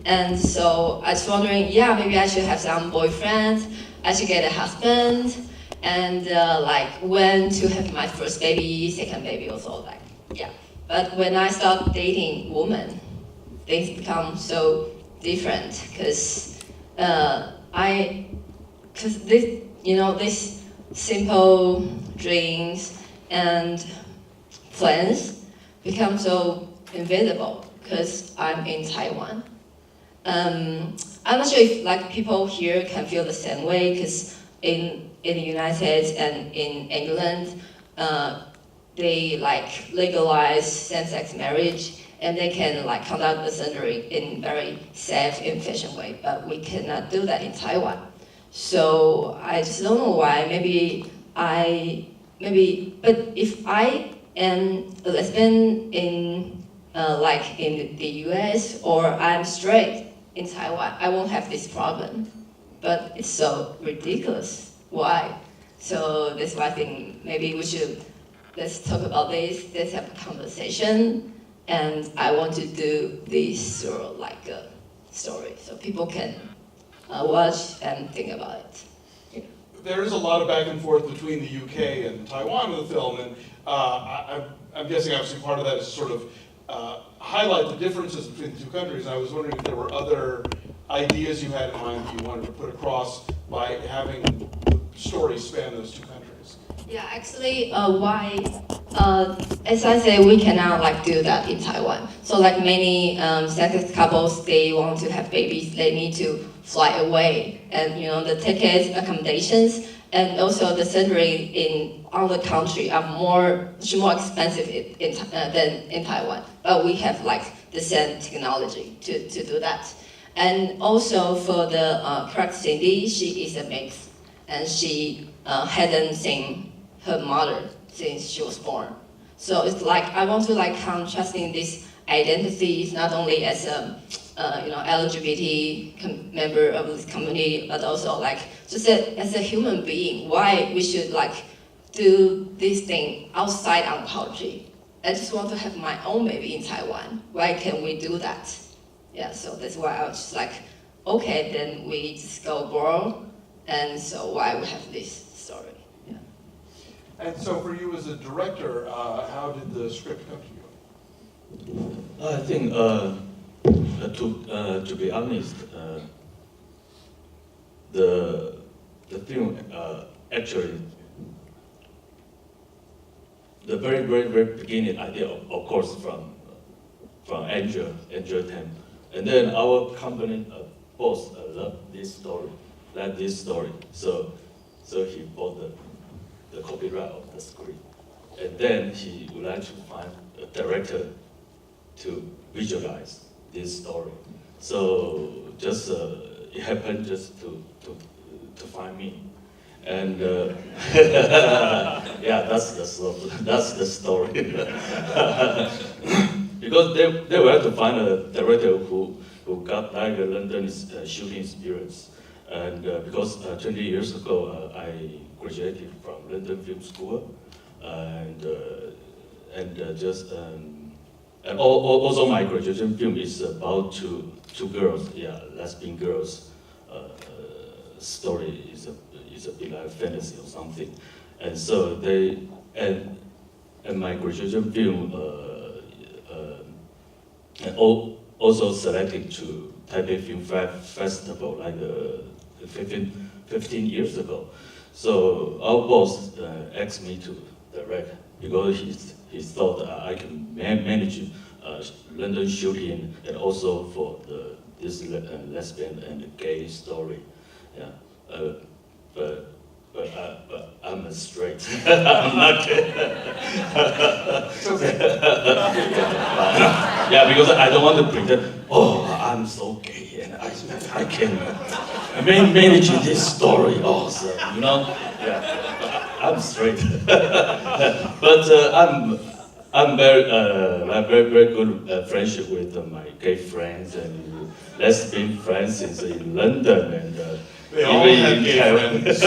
And so I was wondering, yeah, maybe I should have some boyfriend, I should get a husband, and like when to have my first baby, second baby also, like, yeah. But when I start dating women, things become so different because this, this simple dreams and plans become so invisible because I'm in Taiwan. I'm not sure if like people here can feel the same way because in the United States and in England, they like legalize same-sex marriage and they can like conduct the surgery in very safe and efficient way, but we cannot do that in Taiwan. So I just don't know why. But if I am a lesbian in like in the US or I'm straight in Taiwan, I won't have this problem. But it's so ridiculous. Why? So that's why I think maybe we should let's talk about this. Let's have a conversation, and I want to do this sort of like a story so people can watch and think about it. Yeah. There is a lot of back and forth between the UK and Taiwan with the film, and I'm guessing obviously part of that is to sort of highlight the differences between the two countries. And I was wondering if there were other ideas you had in mind that you wanted to put across by having the story span those two countries. Yeah, actually, as I say, we cannot like do that in Taiwan. So like many same-sex couples, they want to have babies, they need to fly away, and the tickets, accommodations, and also the surgery in other country are much more expensive than in Taiwan. But we have like the same technology to do that. And also for the correct Cindy, she is a mix, and she hadn't seen her mother since she was born. So it's like I want to like contrasting this identity not only as a LGBT member of this community, but also like just as a human being. Why we should like do this thing outside our country? I just want to have my own baby in Taiwan. Why can't we do that? Yeah, so that's why I was just like, okay, then we just go abroad, and so why we have this story. Yeah. And so for you as a director, how did the script come to you? I think, to be honest, the film actually, the very beginning idea, of course, from Angel Tam, and then our company boss loved this story, so he bought the copyright of the script, and then he would like to find a director to visualize this story. So just it happened just to find me, and yeah, that's the story. Because they were to find a director who got like a London shooting experience, and because 20 years ago I graduated from London Film School, and also my graduation film is about two girls, yeah, lesbian girls. Story is a bit like fantasy or something, and so and my graduation film also selected to Taipei Film Festival like 15 years ago. So our boss asked me to direct because he thought I can manage London shooting and also for this lesbian and gay story. Yeah, but I'm straight. I'm not gay. Yeah, because I don't want to pretend. Oh, I'm so gay and I can manage this story also. Yeah, I'm straight. But I'm very good friendship with my gay friends and lesbian friends in London and they all have gay friends.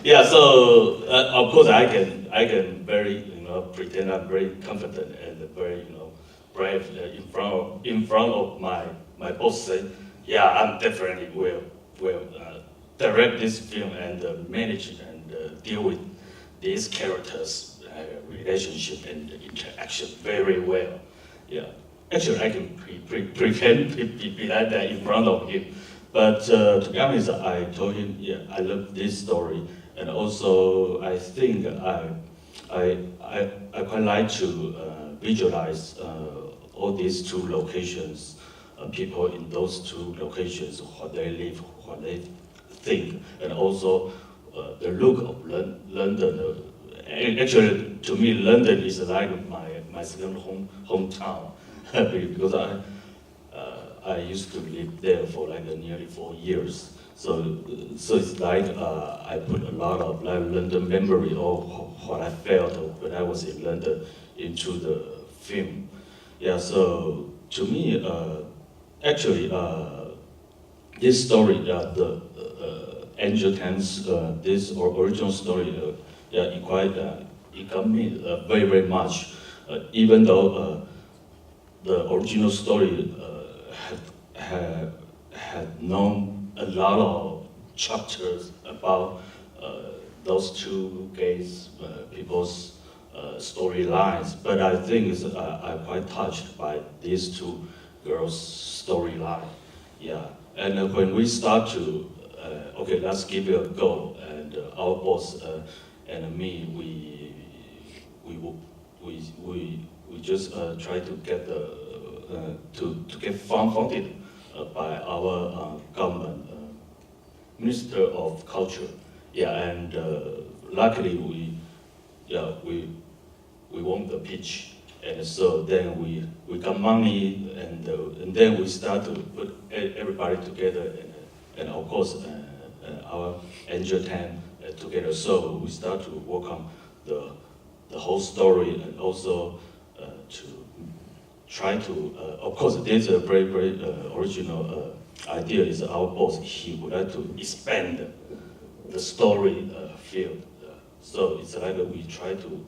Yeah, so of course I can very pretend I'm very confident and very brave in front of my boss. Said, yeah, I'm definitely will direct this film and manage and deal with these characters' relationship and interaction very well. Yeah, actually, I can pretend be like that in front of him. But to be honest, I told him, yeah, I love this story, and also I think I quite like to visualize all these two locations, people in those two locations, what they live, what they think, and also the look of London. Actually, to me, London is like my second hometown because I used to live there for like nearly 4 years. So it's like I put a lot of like London memory of what I felt when I was in London into the film. Yeah. So to me, actually, this story, the Angel Tan's this original story, yeah, it got me very much. Even though the original story had known a lot of chapters about those two gays people's storylines, but I think I'm quite touched by these two girls' storyline. Yeah, and when we start to okay, let's give it a go, and our boss and me, we just try to get to get funded by our government Minister of Culture. Yeah, and luckily we won the pitch, and so then we got money, and then we start to put everybody together, and of course our Angel Tan together. So we start to work on the whole story, and also to try to, of course, there's a very original idea. Is our boss, he would like to expand the story field. So it's like we try to,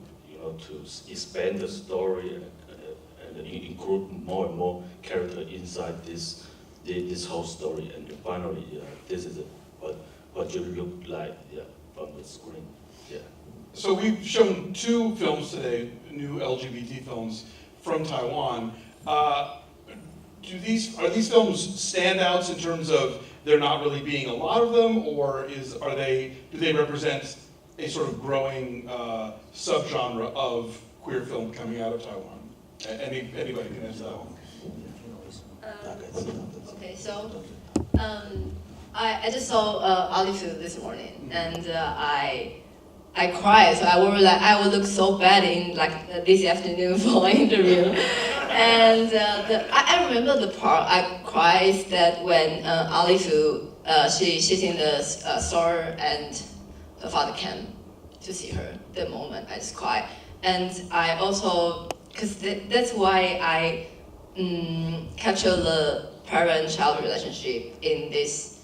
to expand the story and include more and more character inside this whole story. And finally, this is what you look like, yeah, from the screen. Yeah. So we've shown two films today, new LGBT films from Taiwan. Are these films standouts in terms of there not really being a lot of them, or do they represent a sort of growing subgenre of queer film coming out of Taiwan? Anybody can answer that one. Okay, so I just saw Olive this morning, and I cried. So I would look so bad in like this afternoon for an interview. And I remember the part I cried that when Olive she's in the store and her father came to see her. The moment I just cried, and I also because that's why I capture the parent-child relationship in this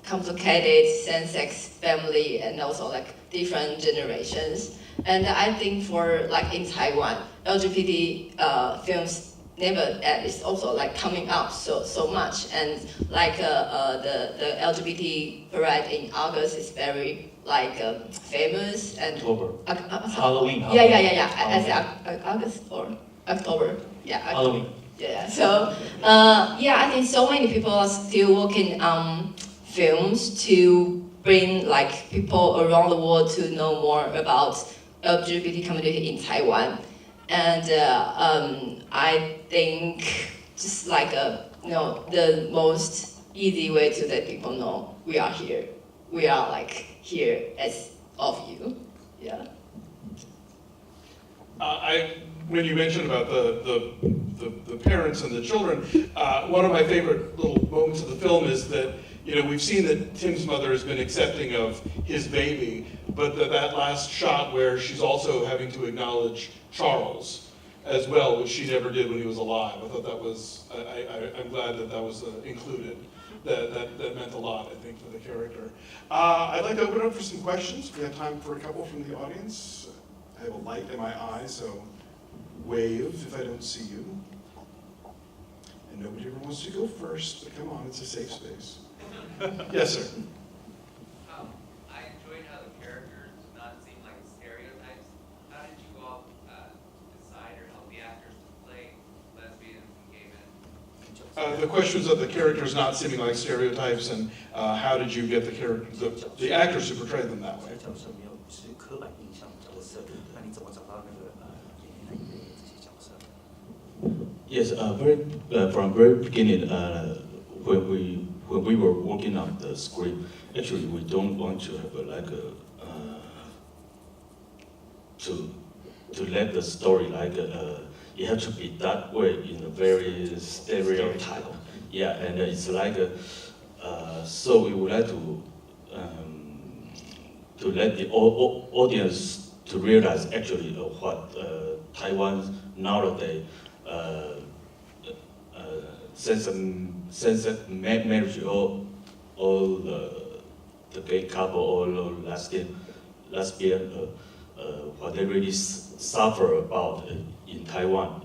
complicated same-sex family, and also like different generations. And I think for like in Taiwan, LGBT films never is also like coming up so much, and like the LGBT parade in August is very like famous, and October. Halloween. Halloween. Yeah. I said August or October. Yeah. Halloween. Yeah. So I think so many people are still working on films to bring like people around the world to know more about LGBT community in Taiwan, and I think just like the most easy way to let people know we are here. We are like here as of you. Yeah. When you mentioned about the parents and the children, one of my favorite little moments of the film is that we've seen that Tim's mother has been accepting of his baby, but that last shot where she's also having to acknowledge Charles as well, which she never did when he was alive. I thought that was, I'm glad that was included. That meant a lot, I think, for the character. I'd like to open it up for some questions. We have time for a couple from the audience. I have a light in my eye, so wave if I don't see you. And nobody ever wants to go first, but come on, it's a safe space. Yes, sir. I enjoyed how the characters did not seem like stereotypes. How did you all decide or help the actors to play lesbians and gay men? The questions of the characters not seeming like stereotypes, and how did you get the actors to portray them that way? 角色没有是刻板印象角色，那你怎么找到那个演员来演这些角色？ Yes, from very beginning, when we were working on the script, actually we don't want to have to let the story it has to be that way in a very stereotype. Yeah, and it's so we would like to let the audience to realize actually what Taiwan nowadays since marriage, all the gay couple, all lesbian, what they really suffer about in Taiwan.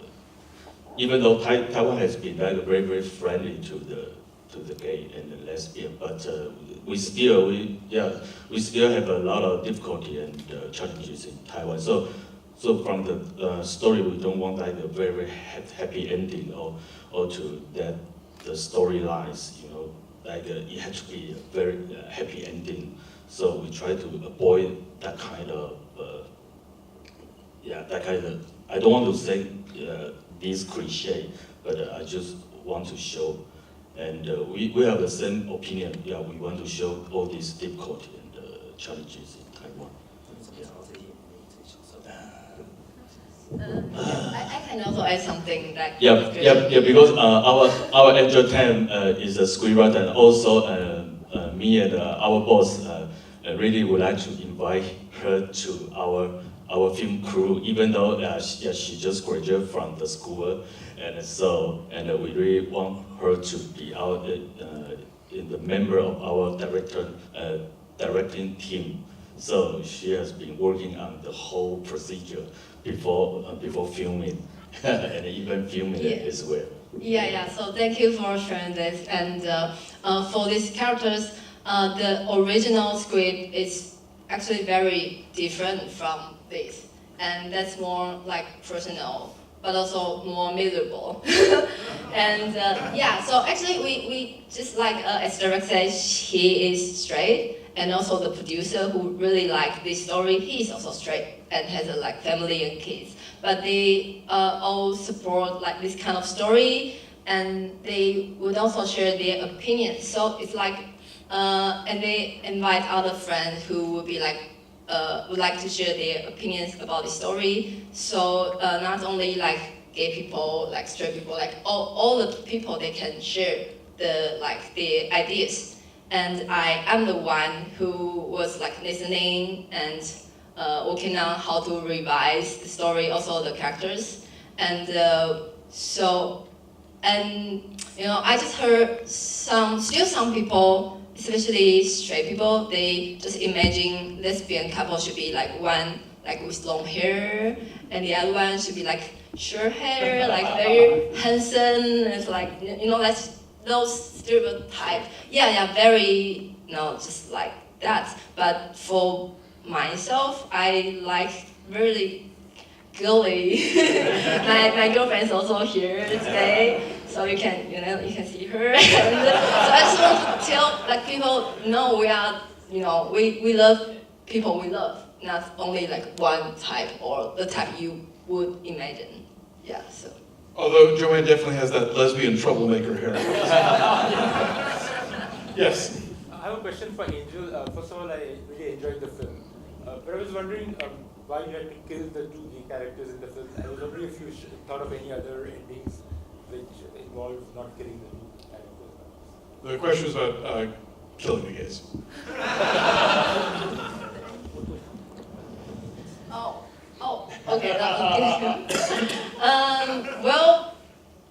Even though Taiwan has been very very friendly to the gay and the lesbian, but we still have a lot of difficulty and challenges in Taiwan. So from the story, we don't want like a very, very happy ending or to that the storylines, it has to be a very happy ending. So we try to avoid that kind of, I don't want to say this cliche, but I just want to show, and we have the same opinion. Yeah, we want to show all these difficulty and challenges in Taiwan. I can also add something that. Yeah, because our Angel Tam is a screenwriter, and also me and our boss really would like to invite her to our film crew, even though she just graduated from the school, and we really want her to be out in the member of our directing team. So she has been working on the whole procedure before filming and even filming it as well. Yeah. So thank you for sharing this. And for these characters, the original script is actually very different from this, and that's more like personal, but also more miserable. And so actually we just like as Derek said, he is straight. And also the producer who really liked this story, he's also straight and has a family and kids. But they all support this kind of story, and they would also share their opinions. So it's and they invite other friends who would be would like to share their opinions about the story. So not only gay people, straight people, all the people, they can share the ideas. And I am the one who was listening and working on how to revise the story, also the characters. And I just heard some people, especially straight people, they just imagine lesbian couple should be one with long hair, and the other one should be short hair, very handsome. It's that's those stereotypes. Yeah, very, just like that. But for myself, I really girly. my girlfriend's also here today, so you can see her. And so I just want to tell people, no, we are, we love people we love, not only one type or the type you would imagine. Yeah, so. Although Joanne definitely has that lesbian troublemaker hair. Yes. I have a question for Angel. First of all, I really enjoyed the film. But I was wondering why you had to kill the two gay characters in the film. I was wondering if you thought of any other endings which involve not killing the two characters. The question is about killing the gays. Okay. Well,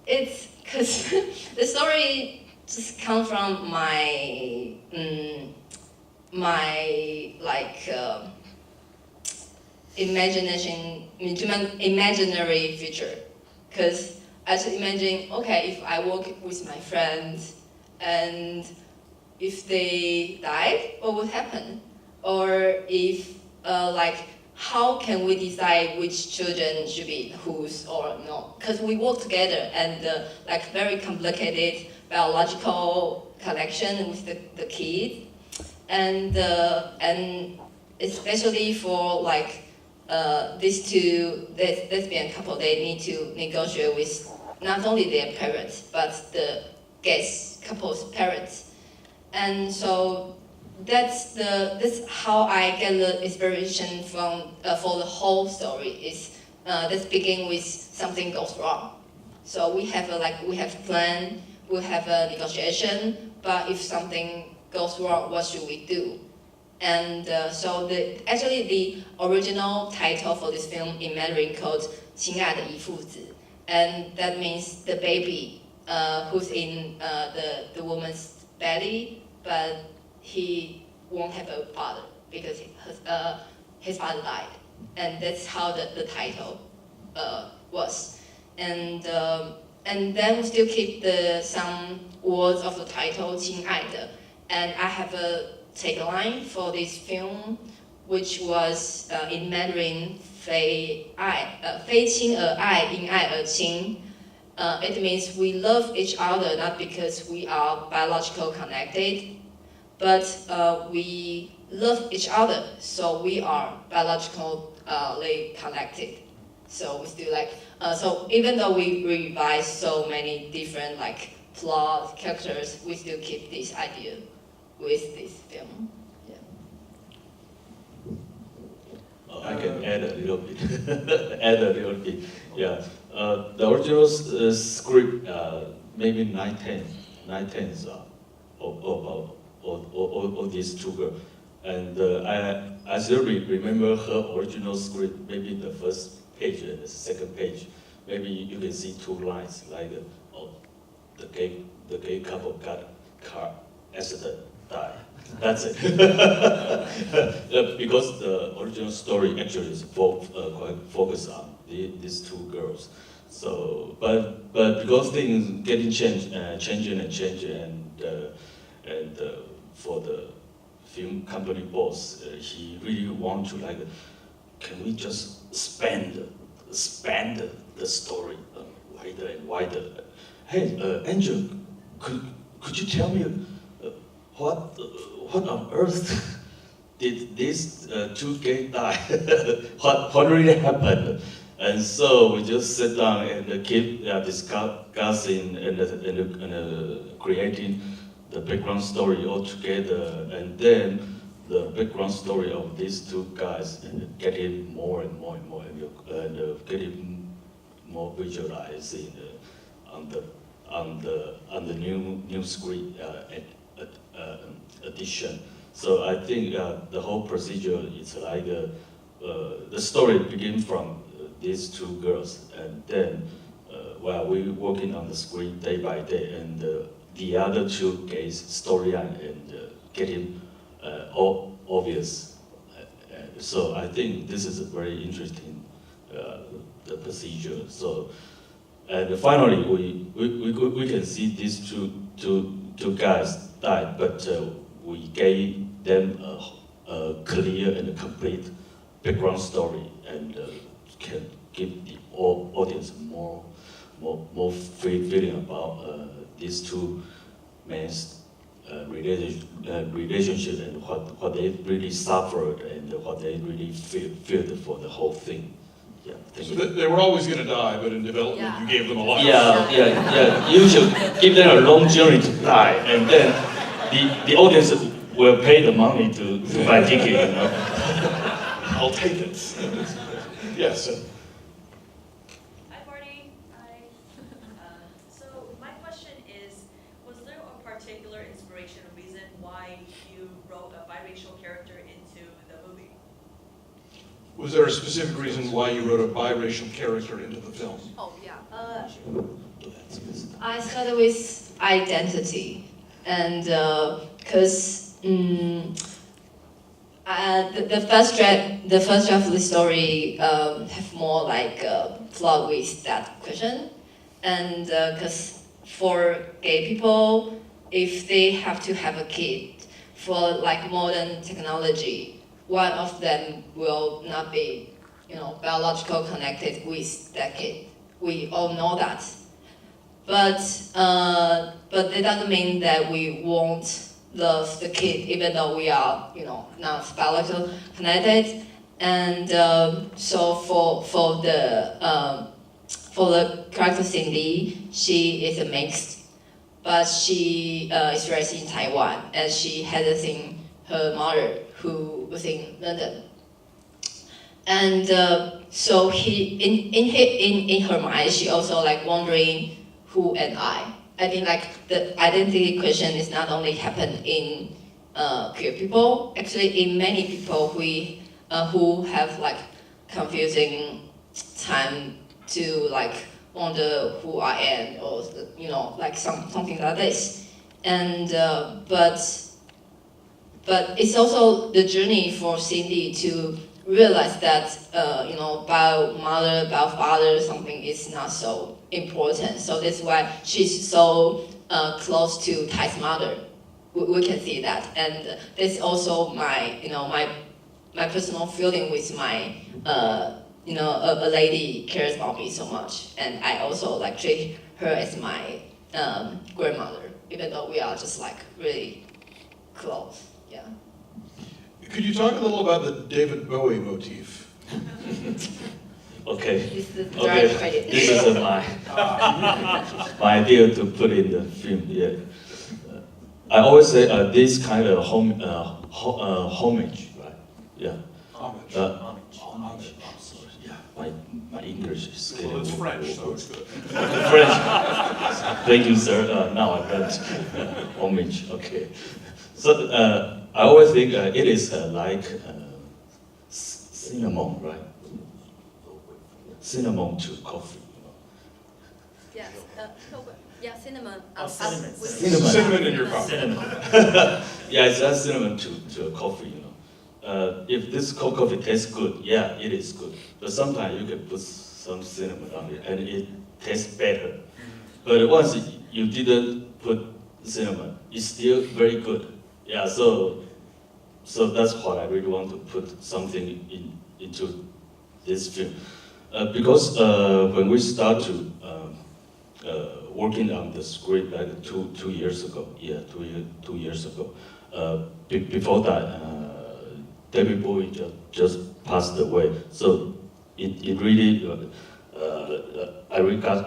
it's because the story just comes from my imaginary future. Because I just imagine, okay, if I walk with my friends and if they died, what would happen? Or if, how can we decide which children should be whose or not? Because we work together and very complicated biological connection with the kid, and especially for these two lesbian couple, they need to negotiate with not only their parents but the guest couple's parents, and so that's how I get the inspiration from for the whole story. Is let's begin with something goes wrong. So we have plan, we have a negotiation, but if something goes wrong, what should we do? And so actually the original title for this film in Mandarin called 亲爱的姨父子, and that means the baby who's in the woman's belly, but he won't have a father because his father died, and that's how the title was. And then we still keep some words of the title 亲爱的, and I have a tagline for this film, which was in Mandarin 非亲而爱，因爱而亲. It means we love each other not because we are biological connected, but we love each other, so we are biologically connected. So we still so even though we revise so many different plot characters, we still keep this idea with this film. Yeah. I can add a little bit. Yeah. The original script, maybe 9/10 about all these two girls. And I still remember her original script, maybe the first page and the second page. Maybe you can see two lines, the gay couple got car accident, die. That's it. Because the original story actually is quite focused on these two girls. So, but because things getting changing, and for the film company boss, he really want to can we just expand the story wider and wider? Hey, Angel, could you tell me what on earth did these two gays die? what really happened? And so we just sit down and keep discussing and creating the background story all together, and then the background story of these two guys and getting more and more and getting more visualizing on the new script edition. So I think the whole procedure is the story begins from these two girls, and then while we're working on the script day by day, and the other two guys' storyline and getting obvious. So I think this is a very interesting the procedure. So and finally we can see these two guys died, but we gave them a clear and a complete background story, and can give the audience more feeling about these two men's relationship and what they really suffered and what they really feel for the whole thing. Yeah, thank So you. they were always going to die, but in development you gave them a life. Yeah. You should give them a long journey to die, and then the audience will pay the money to buy ticket. You know. I'll take it. Yes. Hi, Barney. Hi. So my question is, was there a particular inspiration or reason why you wrote a biracial character into the movie? Was there a specific reason why you wrote a biracial character into the film? Oh, yeah. I started with identity, and because The first draft of the story have more like plot with that question, and because for gay people, if they have to have a kid for like modern technology, one of them will not be, biological connected with that kid. We all know that, but that doesn't mean that we won't love the kid, even though we are, not biologically connected. And so for the character Cindy, she is a mixed, but she is raised in Taiwan, and she has seen her mother who was in London. And so in her mind, she also like wondering who am I. I think like the identity question is not only happen in queer people, actually in many people who have like confusing time to like wonder who I am, or like something like this. And but it's also the journey for Cindy to realize that bio mother, bio father, something is not so important. So that's why she's so close to Ty's mother. We can see that, and that's also my my personal feeling with my a lady cares about me so much, and I also like treat her as my grandmother, even though we are just like really close. Yeah. Could you talk a little about the David Bowie motif? Okay. This is the Okay. direct credit. This is my idea to put in the film. Yeah. I always say this kind of homage, right? Yeah. Homage. Homage. I'm sorry. Yeah. My English is getting. Well, it's French, so it's good. French. Thank you, sir. Now I got homage. Okay. So I always think it is like cinnamon, right? Cinnamon to coffee. Yes. Yeah, cinnamon. Cinnamon. Cinnamon in your coffee. Cinnamon. Yeah, it's a cinnamon to a coffee, If this coffee tastes good, yeah, it is good. But sometimes you can put some cinnamon on it and it tastes better. But once you didn't put cinnamon, it's still very good. Yeah, so that's why I really want to put something into this film. Because when we start to working on the script like two years ago, yeah, 2 years ago. Before that, David Bowie just passed away, so it really I got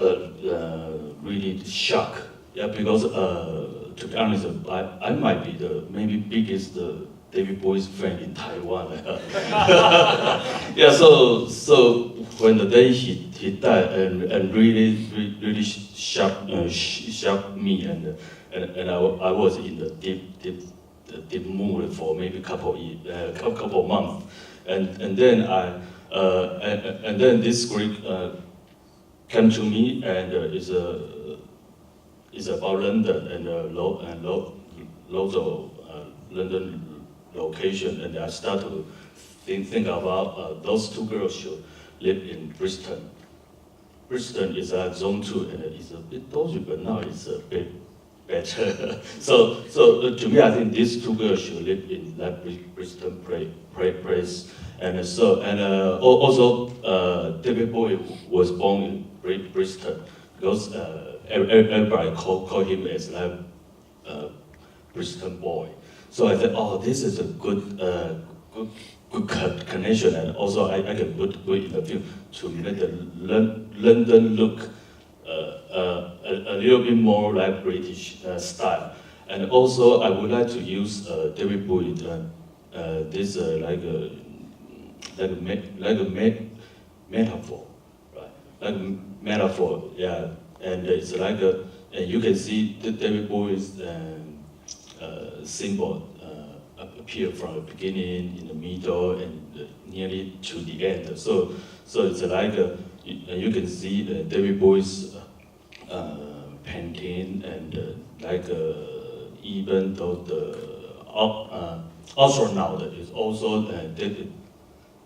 really shocked. Yeah, because to be honest, I might be the maybe biggest David Bowie's friend in Taiwan. Yeah, so when the day he died and really shocked me, and I was in the deep mood for maybe a couple months, and then and then this script came to me, and is about London and lots of London location, and I start to think about those two girls should live in Bristol. Bristol is a zone 2, and it's a bit dodgy, but now it's a bit better. So to me, I think these two girls should live in that Bristol place, and also David Bowie was born in Bristol, because everybody call him as like Bristol boy. So I thought, oh, this is a good connection, and also I can put in the film to make the London look a little bit more like British style. And also I would like to use David Bowie this like a metaphor, right? Like a metaphor, yeah. And it's like and you can see the David Bowie's symbol appear from the beginning, in the middle, and nearly to the end. So it's like you can see David Bowie's painting, and like even though astronaut is also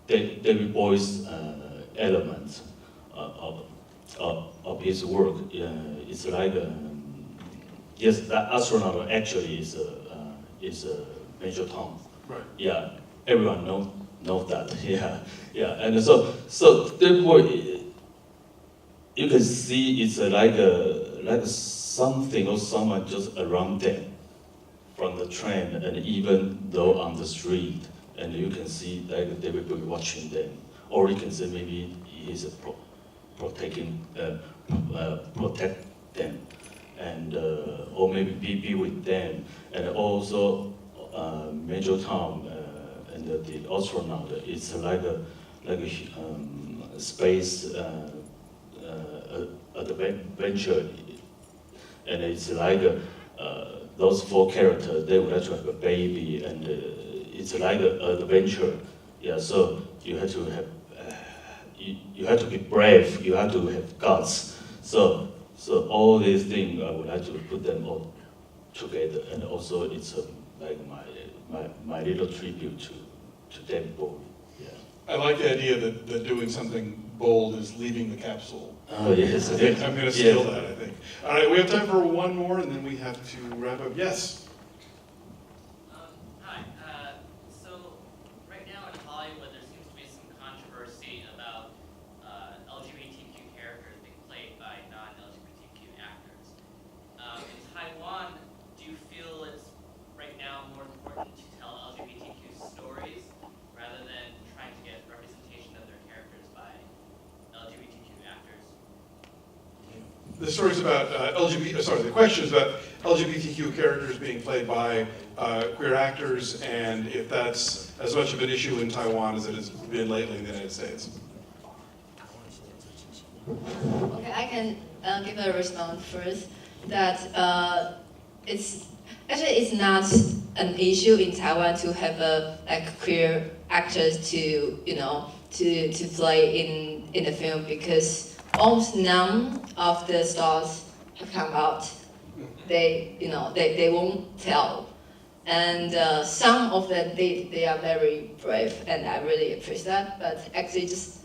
David Boy's element of his work. It's like yes, that astronaut actually is Major Tom. Right. Yeah, everyone knows that. Yeah, and so therefore you can see it's like something or someone just around them from the train, and even though on the street, and you can see like David Bowie watching them, or you can say maybe he is protect them, and or maybe be with them, and also Major Tom and the astronaut. It's like a space adventure, and it's like those four characters. They would like to have a baby, and it's like an adventure. Yeah, so you have to have. You have to be brave, you have to have guts. So all these things, I would like to put them all together. And also it's like my little tribute to David Bowie. Yeah. I like the idea that doing something bold is leaving the capsule. Oh, yes. I think I'm going to steal that, I think. All right, we have time for one more, and then we have to wrap up. Yes? Hi. So right now in Hollywood, there seems to be some controversy about LGBTQ characters being played by non-LGBTQ actors. In Taiwan, do you feel it's right now more important to tell LGBTQ stories rather than trying to get representation of their characters by LGBTQ actors? The stories about the questions about LGBTQ characters being played by queer actors, and if that's as much of an issue in Taiwan as it has been lately in the United States. Okay, I can give a response first. That it's not an issue in Taiwan to have queer actors to play in the film, because almost none of the stars have come out. They won't tell, and some of them they are very brave, and I really appreciate that. But actually, just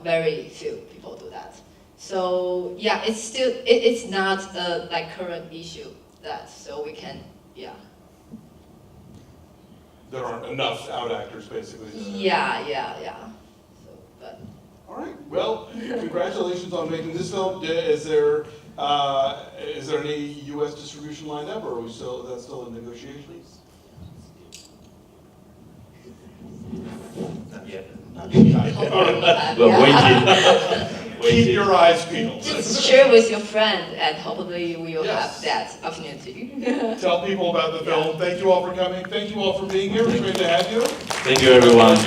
very few people do that. So yeah, it's not a current issue that, so we can There aren't enough out actors, basically. Yeah. So, but. All right. Well, congratulations on making this film. Is there any U.S. distribution lined up, or is that still in negotiations? Not yet. We're waiting. Keep your eyes peeled. Just share with your friend, and hopefully we will Yes. have that opportunity. Tell people about the film. Thank you all for coming. Thank you all for being here. It was great to have you. Thank you, everyone.